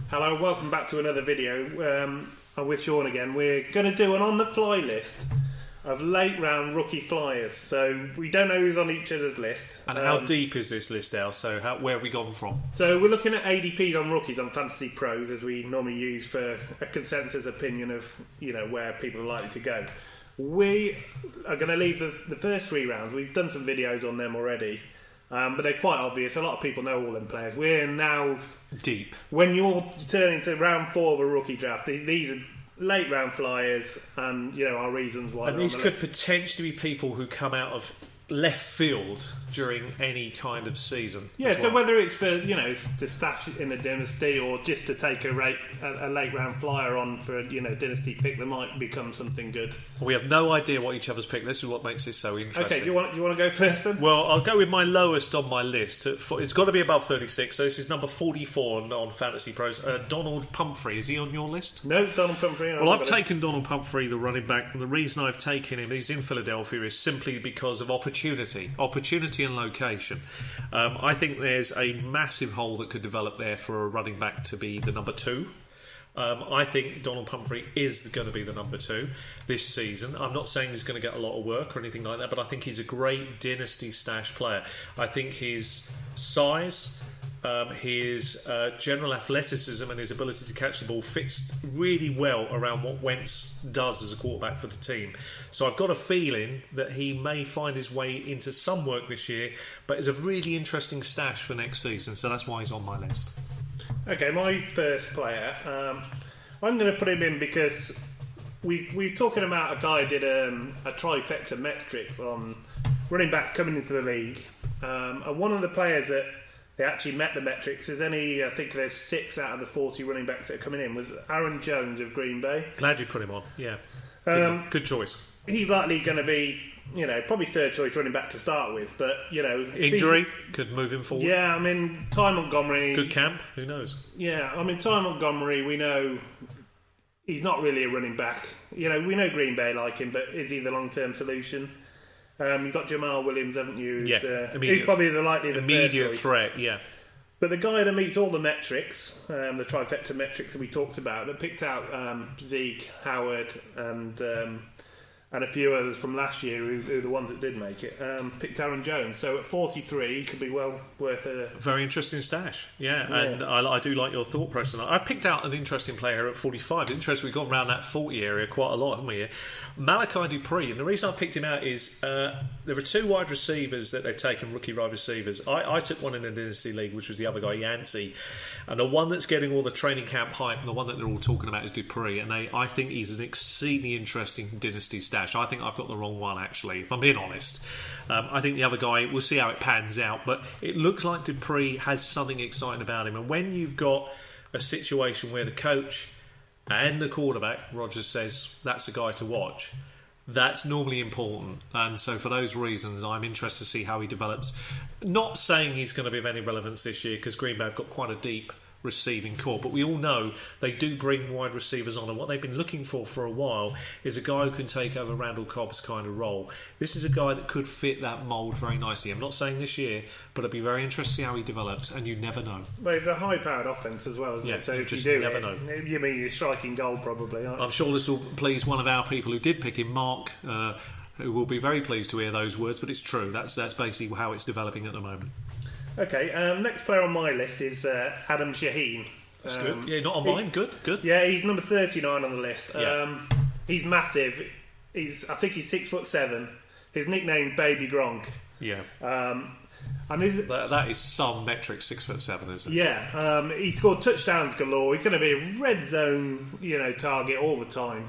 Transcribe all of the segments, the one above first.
Hello, welcome back to another video. I'm with Sean again. We're going to do an on-the-fly list of late-round rookie flyers. So we don't know who's on each other's list. And how deep is this list, Al? So where have we gone from? So we're looking at ADPs on rookies on Fantasy Pros, as we normally use for a consensus opinion of where people are likely to go. We are going to leave the first 3 rounds. We've done some videos on them already. But they're quite obvious. A lot of people know all them players. We're now deep. When you're turning to round 4 of a rookie draft, these are late round flyers, and our reasons why. And these could potentially be people who come out of left field during any kind of season. Yeah, so whether it's for to stash in a dynasty or just to take a late round flyer on for a dynasty pick that might become something good. We have no idea what each other's picked. This is what makes this so interesting. Okay, do you want to go first then? Well, I'll go with my lowest on my list. It's got to be above 36. So this is number 44 on Fantasy Pros. Donald Pumphrey, is he on your list? No, Donald Pumphrey. Well, I've taken Donald Pumphrey, the running back, and the reason I've taken him, he's in Philadelphia, is simply because of opportunity and location. I think there's a massive hole that could develop there for a running back to be the number 2. I think Donald Pumphrey is going to be the number 2 this season. I'm not saying he's going to get a lot of work or anything like that, but I think he's a great dynasty stash player. I think his size, his general athleticism and his ability to catch the ball fits really well around what Wentz does as a quarterback for the team. So I've got a feeling that he may find his way into some work this year, but is a really interesting stash for next season. So that's why he's on my list. Okay, my first player, I'm going to put him in because we're talking about a guy who did a trifecta metrics on running backs coming into the league. And one of the players that they actually met the metrics, I think there's 6 out of the 40 running backs that are coming in, was Aaron Jones of Green Bay. Glad you put him on, yeah. Good choice. He's likely going to be, probably third choice running back to start with, but, injury could move him forward. Yeah, I mean, Ty Montgomery. Good camp, who knows? Yeah, I mean, Ty Montgomery, we know he's not really a running back. We know Green Bay like him, but is he the long-term solution? You've got Jamal Williams, haven't you? He's probably the immediate threat, yeah. But the guy that meets all the metrics, the trifecta metrics that we talked about, that picked out Zeke, Howard, and a few others from last year who are the ones that did make it, picked Aaron Jones. So at 43, he could be well worth a... Very interesting stash, yeah. And I do like your thought process. I've picked out an interesting player at 45. It's interesting, we've gone around that 40 area quite a lot, haven't we? Malachi Dupree, and the reason I picked him out is there are 2 wide receivers that they've taken, rookie wide receivers. I took one in the Dynasty League, which was the other guy, Yancey. And the one that's getting all the training camp hype and the one that they're all talking about is Dupree. And I think he's an exceedingly interesting dynasty stash. I think I've got the wrong one, actually, if I'm being honest. I think the other guy, we'll see how it pans out. But it looks like Dupree has something exciting about him. And when you've got a situation where the coach and the quarterback, Rodgers says, that's the guy to watch, that's normally important. And so for those reasons, I'm interested to see how he develops. Not saying he's going to be of any relevance this year, because Green Bay have got quite a deep receiving core, but we all know they do bring wide receivers on, and what they've been looking for a while is a guy who can take over Randall Cobb's kind of role. This is a guy that could fit that mould very nicely. I'm not saying this year, but it'd be very interesting to see how he develops, and you never know. Well, it's a high-powered offense as well, isn't it? So if you do never know. You mean you're striking goal, probably, aren't you? I'm sure this will please one of our people who did pick him, Mark, who will be very pleased to hear those words, but it's true. That's basically how it's developing at the moment. Okay, next player on my list is Adam Shaheen. That's good. Yeah, not on mine. Good. Yeah, he's number 39 on the list. Yeah. He's massive. I think he's 6'7". His nickname, Baby Gronk. Yeah. And that is some metric, 6'7", isn't it? Yeah. He scored touchdowns galore. He's going to be a red zone, target all the time.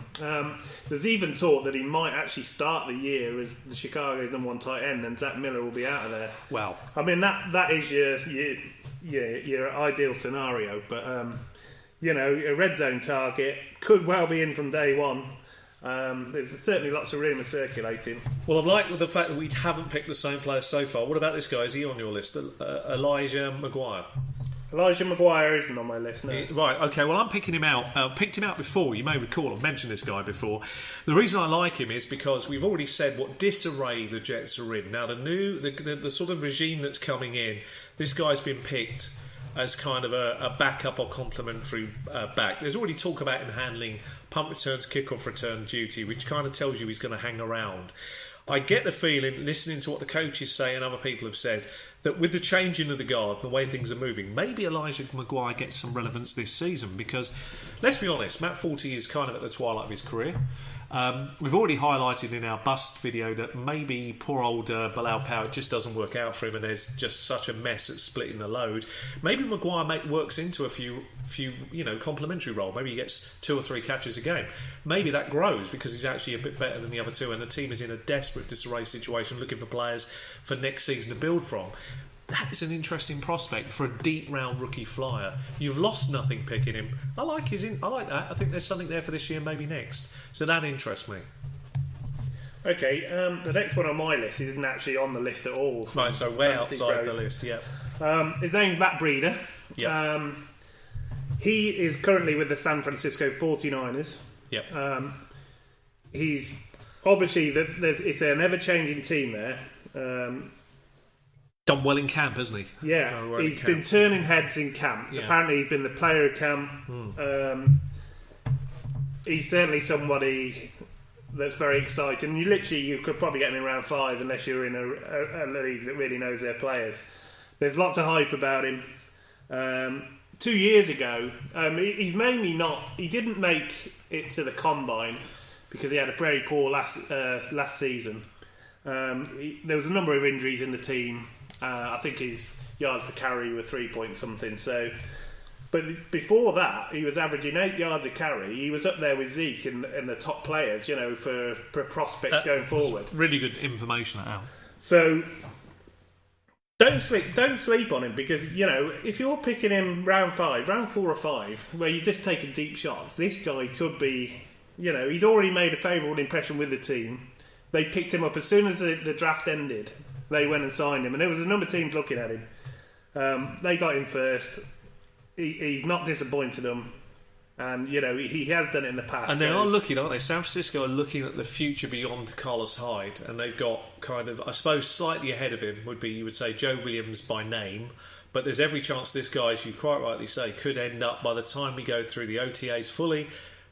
There's even talk that he might actually start the year as the Chicago's number 1 tight end, and Zach Miller will be out of there. Wow. I mean, that is your ideal scenario, but a red zone target could well be in from day one. There's certainly lots of rumours circulating. Well, I'm like the fact that we haven't picked the same player so far. What about this guy? Is he on your list? Elijah Maguire. Elijah Maguire isn't on my list, no. Right, okay, well, I'm picking him out. Picked him out before, you may recall, I've mentioned this guy before. The reason I like him is because we've already said what disarray the Jets are in. Now, the sort of regime that's coming in, this guy's been picked as kind of a backup or complementary back. There's already talk about him handling punt returns, kickoff return duty, which kind of tells you he's going to hang around. I get the feeling, listening to what the coaches say and other people have said, that with the changing of the guard, the way things are moving, maybe Elijah Maguire gets some relevance this season because, let's be honest, Matt Forte is kind of at the twilight of his career. We've already highlighted in our bust video that maybe poor old Bilal Powell just doesn't work out for him, and there's just such a mess at splitting the load. Maybe Maguire works into a few complementary role. Maybe he gets 2 or 3 catches a game. Maybe that grows because he's actually a bit better than the other two, and the team is in a desperate disarray situation, looking for players for next season to build from. That is an interesting prospect for a deep round rookie flyer. You've lost nothing picking him. I like that. I think there's something there for this year, maybe next. So that interests me. Okay, the next one on my list isn't actually on the list at all. Right, so way outside the list. Yeah. His name's Matt Breeder. Yeah. He is currently with the San Francisco 49ers. Yeah. He's obviously it's an ever-changing team there. Done well in camp, hasn't he? Yeah, he's been turning heads in camp. Yeah. Apparently he's been the player of camp. He's certainly somebody that's very exciting. You could probably get him in round 5 unless you're in a league that really knows their players. There's lots of hype about him. 2 years ago, he didn't make it to the combine because he had a very poor last season. There was a number of injuries in the team. I think his yards per carry were 3 point something. So, but before that, he was averaging 8 yards a carry. He was up there with Zeke and the top players, for prospects going forward. Really good information out. So don't sleep on him because if you're picking him round 4 or 5, where you're just taking deep shots, this guy could be. He's already made a favourable impression with the team. They picked him up as soon as the draft ended. They went and signed him, and there was a number of teams looking at him. They got him first. He's not disappointed them, and he has done it in the past. And they are looking, aren't they? San Francisco are looking at the future beyond Carlos Hyde, and they've got kind of, I suppose, slightly ahead of him would be, you would say, Joe Williams by name. But there's every chance this guy, as you quite rightly say, could end up by the time we go through the OTAs fully.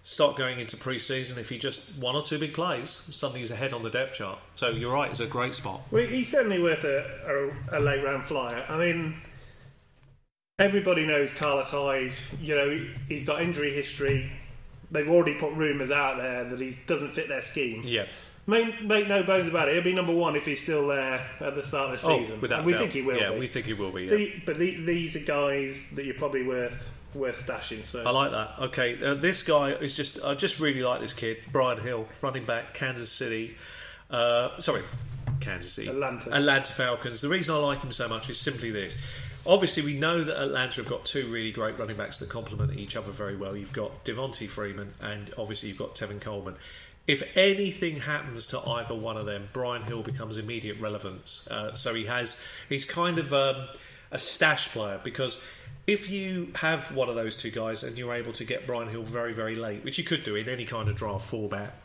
Start going into pre-season, if he just 1 or 2 big plays, suddenly he's ahead on the depth chart. So you're right, it's a great spot. Well, he's certainly worth a late round flyer. I mean, everybody knows Carlos Hyde. He's got injury history. They've already put rumours out there that he doesn't fit their scheme. Yeah. Make no bones about it. He'll be number 1 if he's still there at the start of the season. Without and we doubt. think he will be. Yeah, we think he will be. Yeah. So, but these are guys that you're probably worth stashing. So I like that. Okay, this guy is just. I just really like this kid, Brian Hill, running back, Kansas City. Kansas City, Atlanta Falcons. The reason I like him so much is simply this. Obviously, we know that Atlanta have got 2 really great running backs that complement each other very well. You've got Devontae Freeman, and obviously you've got Tevin Coleman. If anything happens to either one of them, Brian Hill becomes immediate relevance. So he's kind of a stash player because if you have one of those 2 guys and you're able to get Brian Hill very, very late, which you could do in any kind of draft fullback,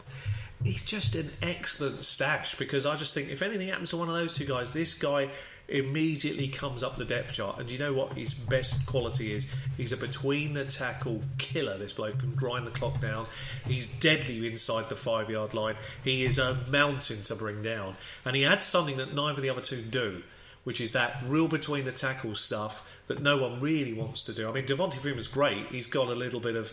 he's just an excellent stash because I just think if anything happens to one of those 2 guys, this guy immediately comes up the depth chart. And you know what his best quality is? He's a between the tackle killer. This bloke can grind the clock down. He's deadly inside the 5-yard line. He is a mountain to bring down, and he adds something that neither of the other 2 do, which is that real between the tackle stuff that no one really wants to do. I mean, Devontae Freeman's great. He's got a little bit of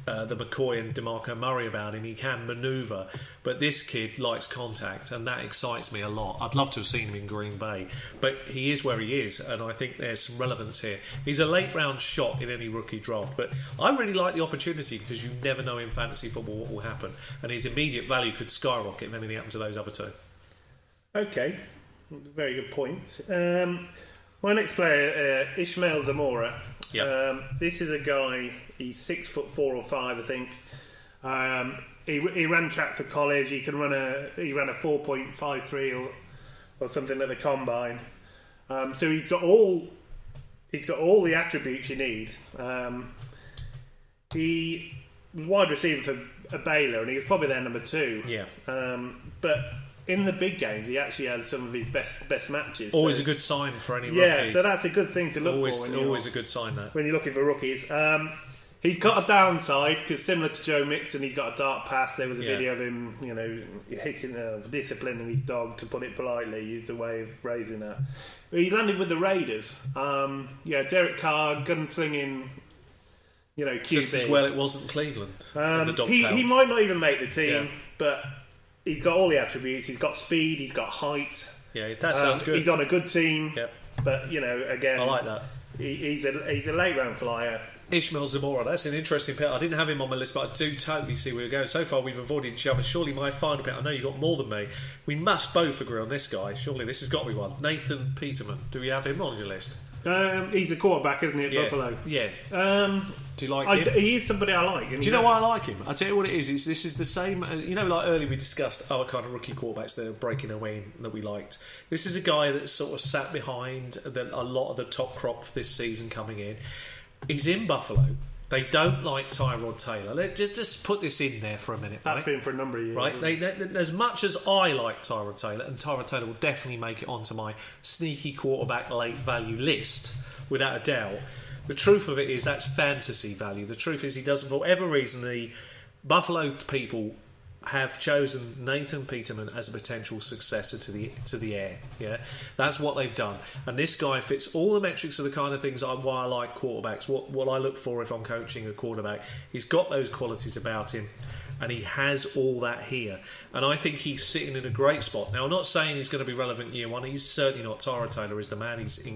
the McCoy and DeMarco Murray about him. He can manoeuvre. But this kid likes contact, and that excites me a lot. I'd love to have seen him in Green Bay. But he is where he is, and I think there's some relevance here. He's a late-round shot in any rookie draft, but I really like the opportunity because you never know in fantasy football what will happen. And his immediate value could skyrocket if anything happened to those other 2. Okay. Very good point. My next player, Ishmael Zamora. Yep. This is a guy. He's 6'4" or 5, I think. He ran track for college. He ran a 4.53 or something at the combine. So he's got all the attributes you need. He was wide receiver for Baylor, and he was probably their number 2. Yeah. But in the big games, he actually had some of his best matches. Always a good sign for any rookie. Yeah, so that's a good thing to look for. Always a good sign, that. When you're looking for rookies. He's got a downside, because similar to Joe Mixon, he's got a dark past. There was a video of him, hitting, disciplining his dog, to put it politely, is a way of phrasing that. He landed with the Raiders. Derek Carr, gunslinging, QB. Just as well it wasn't Cleveland. He might not even make the team, but he's got all the attributes. He's got speed, he's got height. Yeah, that sounds good. He's on a good team. Yep. But, again... I like that. He's a late-round flyer. Ishmael Zamora, that's an interesting pick. I didn't have him on my list, but I do totally see where we're going. So far, we've avoided each other. Surely my final pick, I know you got more than me. We must both agree on this guy. Surely this has got to be one. Nathan Peterman. Do we have him on your list? He's a quarterback, isn't he, at Buffalo? Yeah. Do you like him? He is somebody I like. Do you know why I like him? I'll tell you what it is. This is the same... like earlier we discussed other kind of rookie quarterbacks that are breaking away that we liked. This is a guy that sort of sat behind a lot of the top crop for this season coming in. He's in Buffalo. They don't like Tyrod Taylor. Let's just put this in there for a minute. That's been for a number of years. Right? As much as I like Tyrod Taylor, and Tyrod Taylor will definitely make it onto my sneaky quarterback late value list, without a doubt, the truth of it is that's fantasy value. The truth is he doesn't, for whatever reason, the Buffalo people have chosen Nathan Peterman as a potential successor to the heir. Yeah, that's what they've done, and this guy fits all the metrics of the kind of things why I like quarterbacks. What I look for if I'm coaching a quarterback, he's got those qualities about him, and he has all that here. And I think he's sitting in a great spot. Now, I'm not saying he's going to be relevant year one. He's certainly not. Tyrod Taylor is the man. He's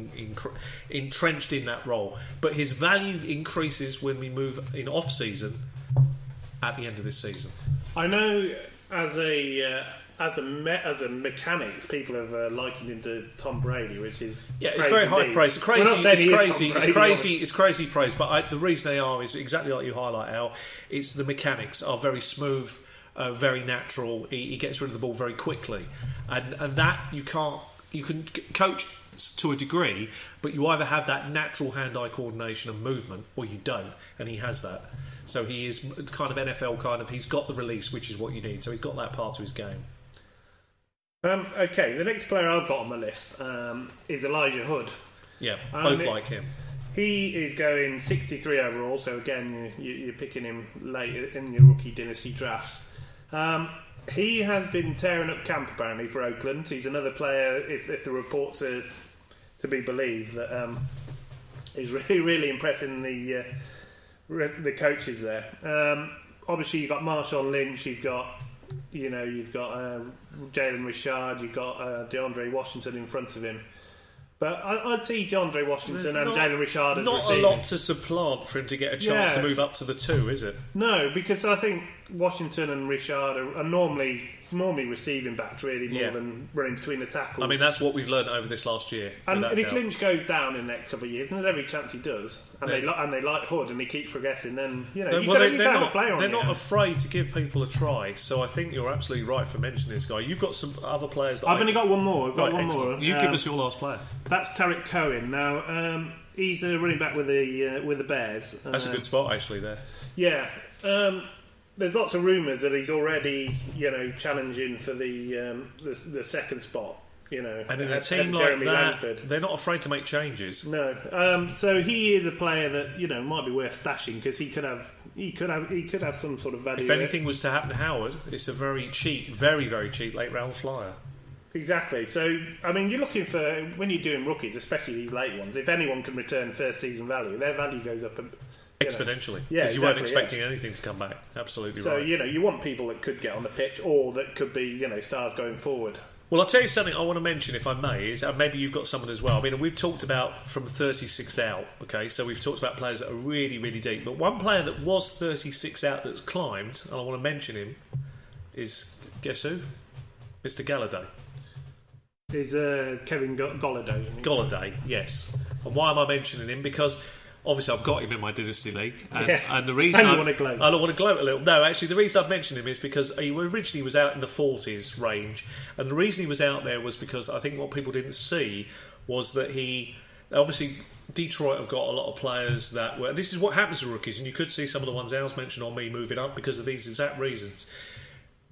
entrenched in that role, but his value increases when we move in off season at the end of this season. I know as a mechanics, people have likened him to Tom Brady, which is it's very high praise. It's crazy praise. But the reason they are is exactly like you highlight, Al. It's the mechanics are very smooth, very natural. He gets rid of the ball very quickly, and that you can coach to a degree, but you either have that natural hand-eye coordination and movement, or you don't, and he has that. So he is kind of NFL he's got the release, which is what you need. So he's got that part to his game. Okay, the next player I've got on my list is Elijah Hood. Yeah, both like him. He is going 63 overall, so again, you're picking him late in your rookie dynasty drafts. He has been tearing up camp, apparently, for Oakland. He's another player, if the reports are to be believed, that is really impressing the coaches there. Obviously, you've got Marshawn Lynch, you've got Jalen Richard, you've got DeAndre Washington in front of him. But I'd see DeAndre Washington and Jalen Richard as not receiving. A lot to supplant for him to get a chance to move up to the 2, is it? No, because I think Washington and Richard are normally receiving backs really more than running between the tackles. I mean, that's what we've learned over this last year. And if Lynch goes down in the next couple of years, and there's every chance he does, and they like Hood and he keeps progressing, then you can have a player on. They're not afraid to give people a try. So I think you're absolutely right for mentioning this guy. You've got some other players. I've only got one more. More. You give us your last player. That's Tarek Cohen. Now he's a running back with the Bears. That's a good spot actually there. Yeah. There's lots of rumours that he's already, challenging for the second spot. And in a team like Jeremy that, Langford. They're not afraid to make changes. No. So he is a player that might be worth stashing because he could have some sort of value. If anything was to happen to Howard, it's a very cheap, very very cheap late round flyer. Exactly. So I mean, you're looking for when you're doing rookies, especially these late ones. If anyone can return first season value, their value goes up. Exponentially, because you weren't expecting anything to come back. Absolutely right. So you want people that could get on the pitch, or that could be stars going forward. Well, I'll tell you something I want to mention, if I may, is maybe you've got someone as well. I mean, we've talked about from 36 out. Okay, so we've talked about players that are really really deep, but one player that was 36 out that's climbed, and I want to mention him, is guess who? Mr. Galladay. Is Kevin Golladay? Golladay, yes. And why am I mentioning him? Because obviously, I've got him in my Dynasty League, and the reason I don't want to gloat a little. No, actually, the reason I've mentioned him is because he originally was out in the 40s range, and the reason he was out there was because I think what people didn't see was that obviously Detroit have got a lot of players that were. This is what happens to rookies, and you could see some of the ones Al's mentioned on me moving up because of these exact reasons.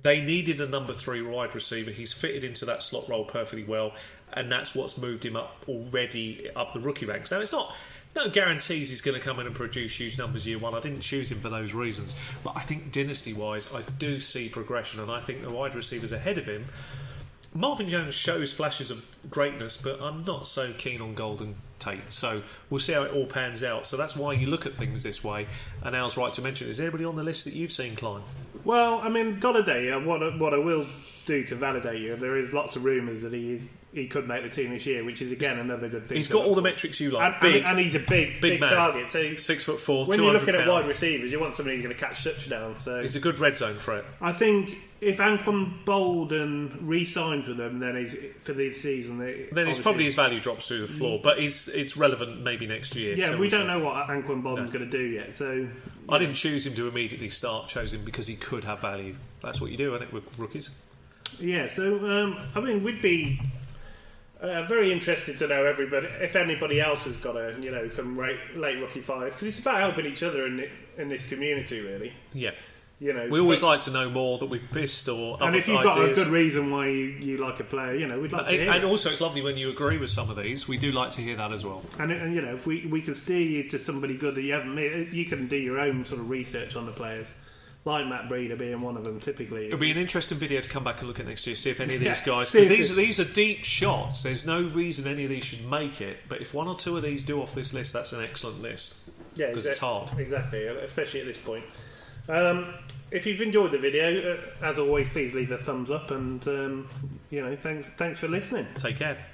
They needed a number 3 wide receiver. He's fitted into that slot role perfectly well, and that's what's moved him up already up the rookie ranks. Now, it's not no guarantees he's going to come in and produce huge numbers year one. I didn't choose him for those reasons, but I think dynasty-wise, I do see progression, and I think the wide receivers ahead of him. Marvin Jones shows flashes of greatness, but I'm not so keen on Golden Tate. So we'll see how it all pans out. So that's why you look at things this way. And Al's right to mention, is anybody on the list that you've seen, Klein? Well, I mean, Golladay, what I will do to validate you, there is lots of rumours that he could make the team this year, which is again another good thing. He's got all the metrics you like. And he's a big man. Target. So 6'4", when you're looking at pounds. wide receivers, you want somebody who's going to catch touchdowns. So he's a good red zone threat. I think if Anquan Bolden re-signs with them, then for this season, then it's probably his value drops through the floor. But it's relevant maybe next year. Yeah, we don't know what Anquan Bolden's going to do yet. So I didn't choose him to immediately start. Chose him because he could have value. That's what you do, isn't it, with rookies? Yeah. So I mean, we'd be very interested to know if anybody else has got some late rookie fires, because it's about helping each other in this community, really. Yeah. We always like to know more that we've missed, and if you've got a good reason why you like a player, we'd like to hear. And also, it's lovely when you agree with some of these. We do like to hear that as well. And if we can steer you to somebody good that you haven't met, you can do your own sort of research on the players, like Matt Breeder being one of them. Typically, it'll be an interesting video to come back and look at next year. See if any of these guys, because these are deep shots. There's no reason any of these should make it, but if one or two of these do off this list, that's an excellent list. Yeah, because it's hard. Exactly, especially at this point. If you've enjoyed the video, as always, please leave a thumbs up, and thanks for listening. Take care.